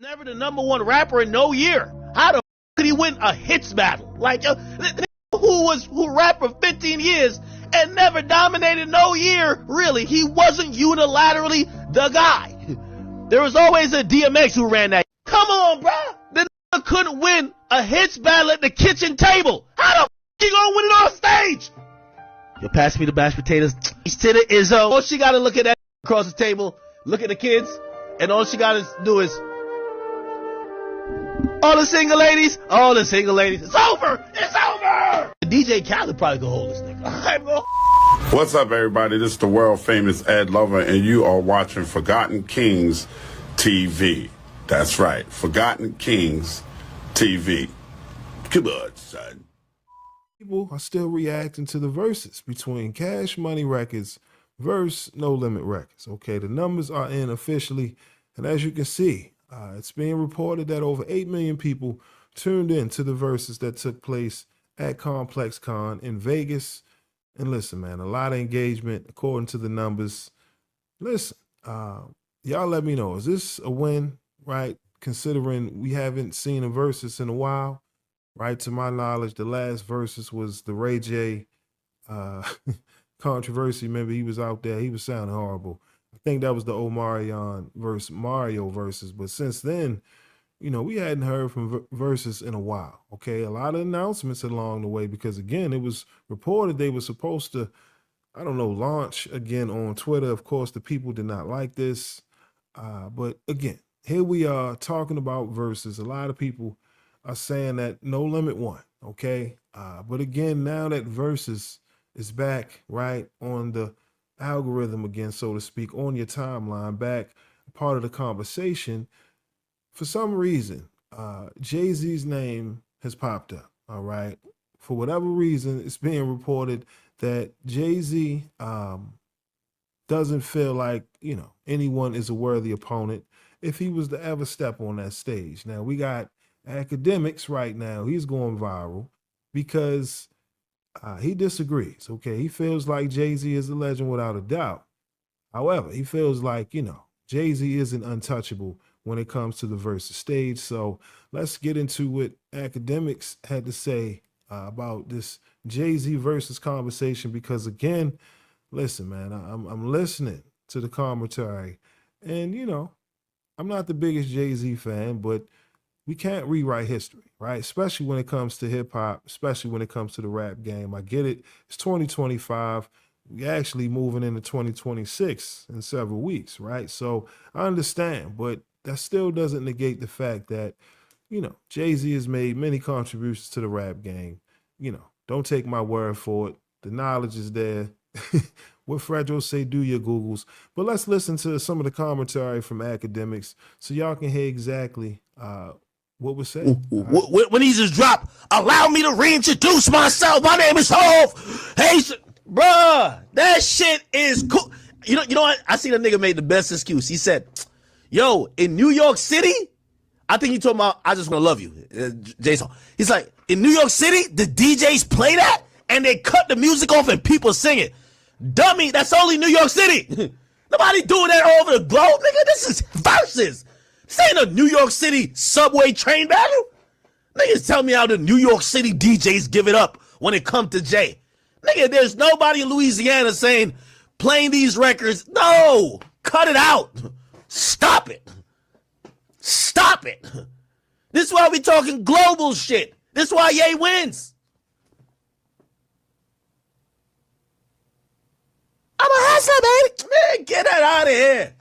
Never the #1 rapper in no year. How the could he win a hits battle? Like, who rapped for 15 years and never dominated no year, really. He wasn't unilaterally the guy. There was always a DMX who ran that. Come on, bruh. The nigga couldn't win a hits battle at the kitchen table. How the you gonna win it on stage? You pass me the mashed potatoes. He's to the Izzo. All she gotta look at that across the table, look at the kids, and all she gotta do is all the single ladies. It's over. It's over. DJ Khaled probably could hold this nigga. What's up, everybody? This is the world famous Ed Lover, and you are watching Forgotten Kings TV. That's right, Forgotten Kings TV. Come on, son. People are still reacting to the verses between Cash Money Records versus No Limit Records. Okay, the numbers are in officially, and as you can see, it's being reported that over 8 million people tuned in to the verses that took place at Complex Con in Vegas. And listen, man, a lot of engagement according to the numbers. Listen, y'all let me know, is this a win, right? Considering we haven't seen a versus in a while, right? To my knowledge, the last versus was the Ray J controversy. Remember, he was out there, he was sounding horrible. I think that was the Omarion versus Mario versus. But since then, you know, we hadn't heard from versus in a while. Okay, a lot of announcements along the way because, again, it was reported they were supposed to, I don't know, launch again on Twitter. Of course, the people did not like this. But again, here we are talking about versus. A lot of people are saying that No Limit won. Okay, but again, now that versus is back, right, on the algorithm again, so to speak, on your timeline, back part of the conversation, for some reason, Jay-Z's name has popped up, all right? For whatever reason, it's being reported that Jay-Z doesn't feel like, you know, anyone is a worthy opponent if he was to ever step on that stage. Now, we got Akademiks right now. He's going viral because he disagrees, okay? He feels like Jay-Z is a legend without a doubt. However, he feels like, you know, Jay-Z isn't untouchable when it comes to the versus stage. So let's get into what Akademiks had to say about this Jay-Z versus conversation because, again, listen, man, I'm listening to the commentary. And, you know, I'm not the biggest Jay-Z fan, but we can't rewrite history, right? Especially when it comes to hip hop, especially when it comes to the rap game. I get it. It's 2025. We're actually moving into 2026 in several weeks, right? So I understand, but that still doesn't negate the fact that, you know, Jay-Z has made many contributions to the rap game. You know, don't take my word for it. The knowledge is there. What Fredro say, do your Googles. But let's listen to some of the commentary from Akademiks so y'all can hear exactly what was said. When he just dropped, allow me to reintroduce myself. My name is Hov. Hey, bruh, that shit is cool. You know what? I seen a nigga made the best excuse. He said, yo, in New York City, I think he talking about I Just Wanna Love You, Jason. He's like, in New York City, the DJs play that and they cut the music off and people sing it. Dummy, that's only New York City. Nobody doing that all over the globe, nigga. This is versus. This ain't a New York City subway train battle. Niggas tell me how the New York City DJs give it up when it comes to Jay. Nigga, there's nobody in Louisiana saying playing these records. No, cut it out. Stop it. Stop it. This is why we talking global shit. This is why Ye wins. I'm a hustler, baby. Man, get that out of here.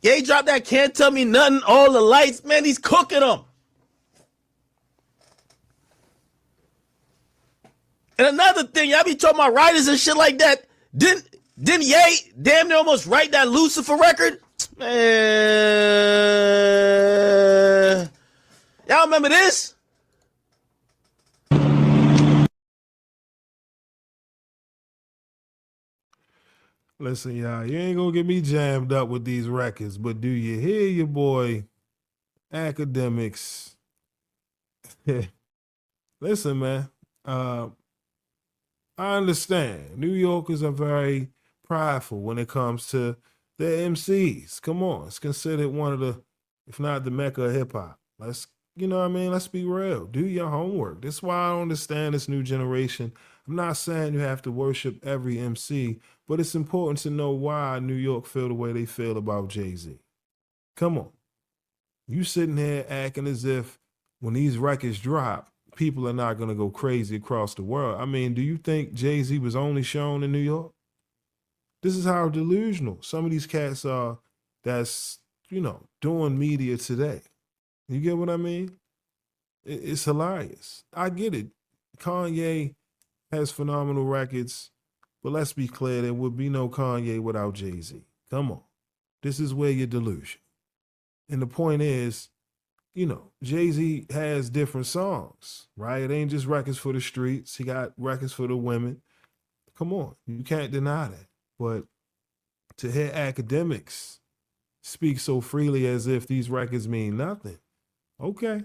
Ye dropped that Can't Tell Me Nothing, All the Lights. Man, he's cooking them. And another thing, y'all be talking about writers and shit like that. Didn't Ye damn near almost write that Lucifer record? Man. Y'all remember this? Listen, y'all, you ain't gonna get me jammed up with these records, but do you hear your boy Akademiks? Listen, man, I understand. New Yorkers are very prideful when it comes to their MCs. Come on, it's considered one of the, if not the mecca of hip hop. Let's, you know what I mean? Let's be real. Do your homework. That's why I don't understand this new generation. I'm not saying you have to worship every MC, but it's important to know why New York feel the way they feel about Jay-Z. Come on. You sitting here acting as if when these records drop, people are not going to go crazy across the world. I mean, do you think Jay-Z was only shown in New York? This is how delusional some of these cats are that's, you know, doing media today. You get what I mean? It's hilarious. I get it. Kanye has phenomenal records, but let's be clear, there would be no Kanye without Jay-Z. Come on. This is where you're delusional. And the point is, you know, Jay-Z has different songs, right? It ain't just records for the streets. He got records for the women. Come on. You can't deny that. But to hear Akademiks speak so freely as if these records mean nothing, okay.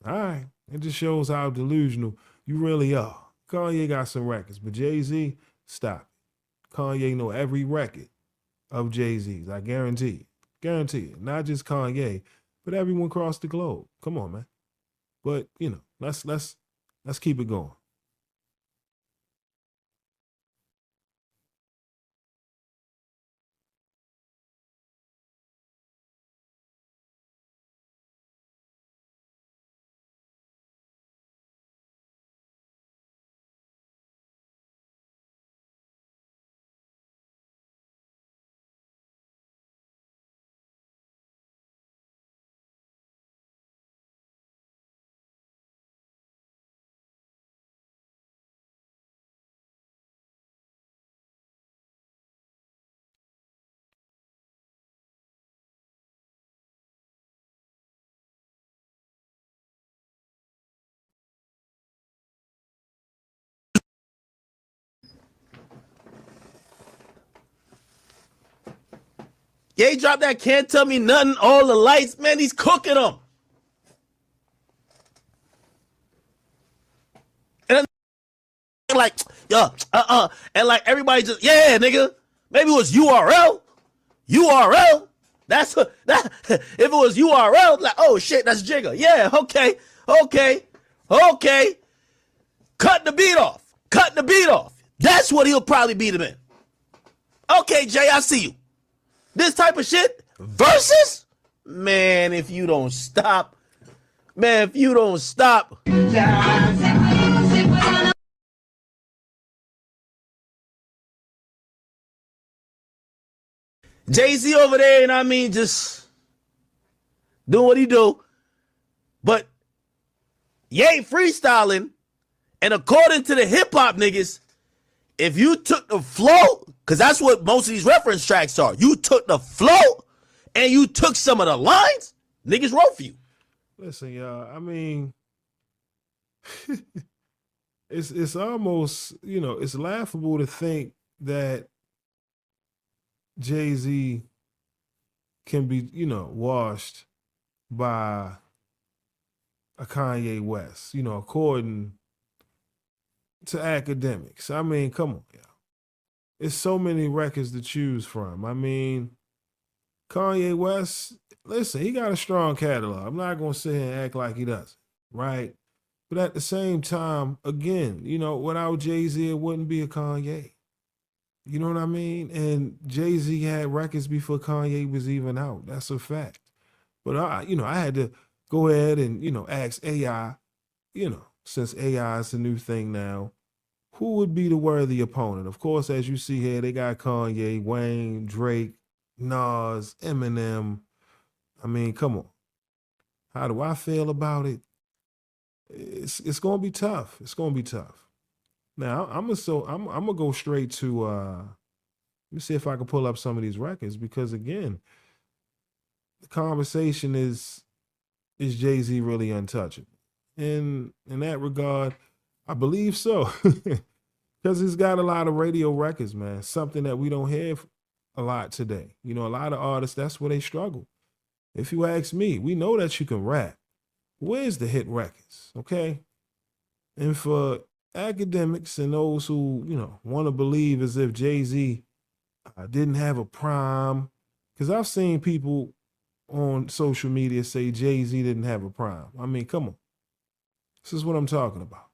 All right. It just shows how delusional you really are. Kanye got some records, but Jay-Z, stop it. Kanye know every record of Jay-Z's. I guarantee you. Guarantee it. Not just Kanye, but everyone across the globe. Come on, man. But, you know, let's keep it going. Ye dropped that Can't Tell Me Nothing, All the Lights. Man, he's cooking them. And like, and like everybody just, yeah, nigga. Maybe it was URL. URL. That's that. If it was URL, like, oh shit, that's Jigga. Yeah, okay. Cut the beat off. That's what he'll probably beat him in. Okay, Jay, I see you. This type of shit, Verzuz? Man, if you don't stop. Jay-Z over there, and I mean, just doing what he do. But Ye freestyling, and according to the hip-hop niggas, if you took the flow, because that's what most of these reference tracks are, you took the flow and you took some of the lines, niggas wrote for you. Listen, y'all, I mean, it's almost, you know, it's laughable to think that Jay-Z can be, you know, washed by a Kanye West, you know, according to Akademiks. I mean, come on, y'all. It's so many records to choose from. I mean, Kanye West, listen, he got a strong catalog. I'm not going to sit here and act like he doesn't, right? But at the same time, again, you know, without Jay-Z, it wouldn't be a Kanye. You know what I mean? And Jay-Z had records before Kanye was even out. That's a fact. But I had to go ahead and, you know, ask AI, you know, since AI is a new thing now, who would be the worthy opponent? Of course, as you see here, they got Kanye, Wayne, Drake, Nas, Eminem. I mean, come on. How do I feel about it? It's gonna be tough. It's gonna be tough. Now I'm gonna go straight to let me see if I can pull up some of these records, because again, the conversation is Jay-Z really untouchable? And in that regard, I believe so. Because he's got a lot of radio records, man. Something that we don't have a lot today. You know, a lot of artists, that's where they struggle. If you ask me, we know that you can rap. Where's the hit records, okay? And for Akademiks and those who, you know, want to believe as if Jay-Z didn't have a prime. Because I've seen people on social media say Jay-Z didn't have a prime. I mean, come on. This is what I'm talking about.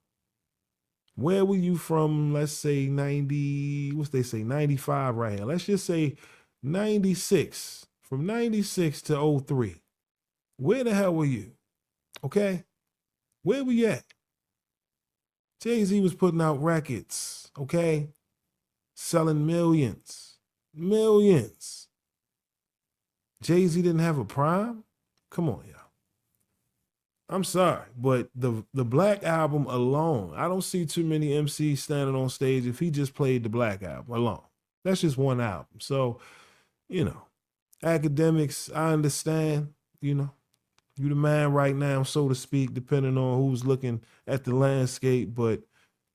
Where were you from, let's say 95 right here. Let's just say 96. From 96 to 03. Where the hell were you? Okay? Where were you at? Jay-Z was putting out records, okay? Selling millions. Millions. Jay-Z didn't have a prime? Come on, y'all. I'm sorry, but the Black Album alone, I don't see too many MCs standing on stage if he just played the Black Album alone. That's just one album. So, Akademiks, I understand, you the man right now, so to speak, depending on who's looking at the landscape. But,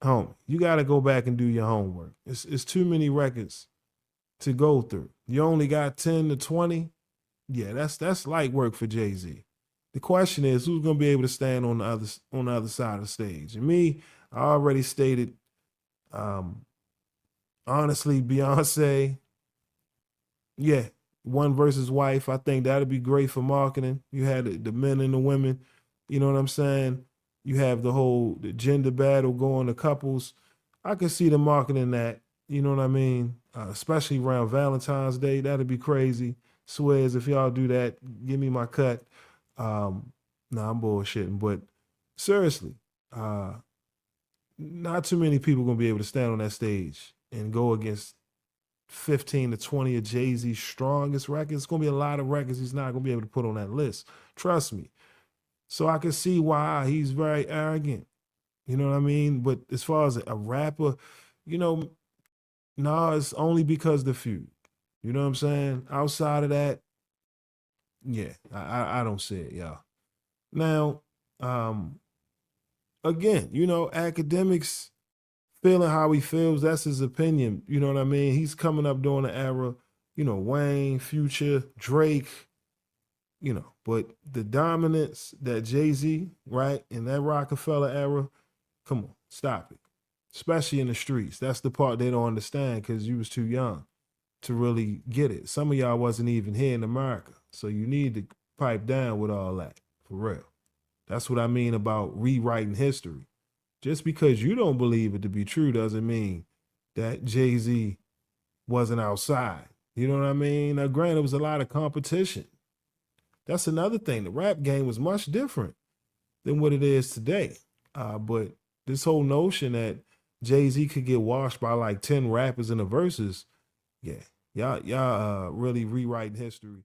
homie, you got to go back and do your homework. It's too many records to go through. You only got 10 to 20. Yeah, that's light work for Jay-Z. The question is, who's going to be able to stand on the other side of the stage? And me, I already stated, honestly, Beyonce, yeah, one versus wife. I think that'd be great for marketing. You had the men and the women, you know what I'm saying? You have the gender battle going to couples. I could see them marketing that, you know what I mean? Especially around Valentine's Day. That'd be crazy. Swears, if y'all do that, give me my cut. I'm bullshitting, but seriously, not too many people gonna be able to stand on that stage and go against 15 to 20 of Jay-Z's strongest records. It's gonna be a lot of records he's not gonna be able to put on that list. Trust me. So I can see why he's very arrogant. You know what I mean? But as far as a rapper, it's only because the feud. You know what I'm saying? Outside of that, yeah, I don't see it, y'all. Now, again, Akademiks feeling how he feels, that's his opinion. You know what I mean? He's coming up during the era, Wayne, Future, Drake, but the dominance that Jay-Z, right, in that Rockefeller era, come on, stop it. Especially in the streets. That's the part they don't understand because you was too young to really get it. Some of y'all wasn't even here in America. So you need to pipe down with all that, for real. That's what I mean about rewriting history. Just because you don't believe it to be true doesn't mean that Jay-Z wasn't outside. You know what I mean? Now, granted, it was a lot of competition. That's another thing. The rap game was much different than what it is today. But this whole notion that Jay-Z could get washed by like 10 rappers in the verses, yeah, y'all really rewriting history.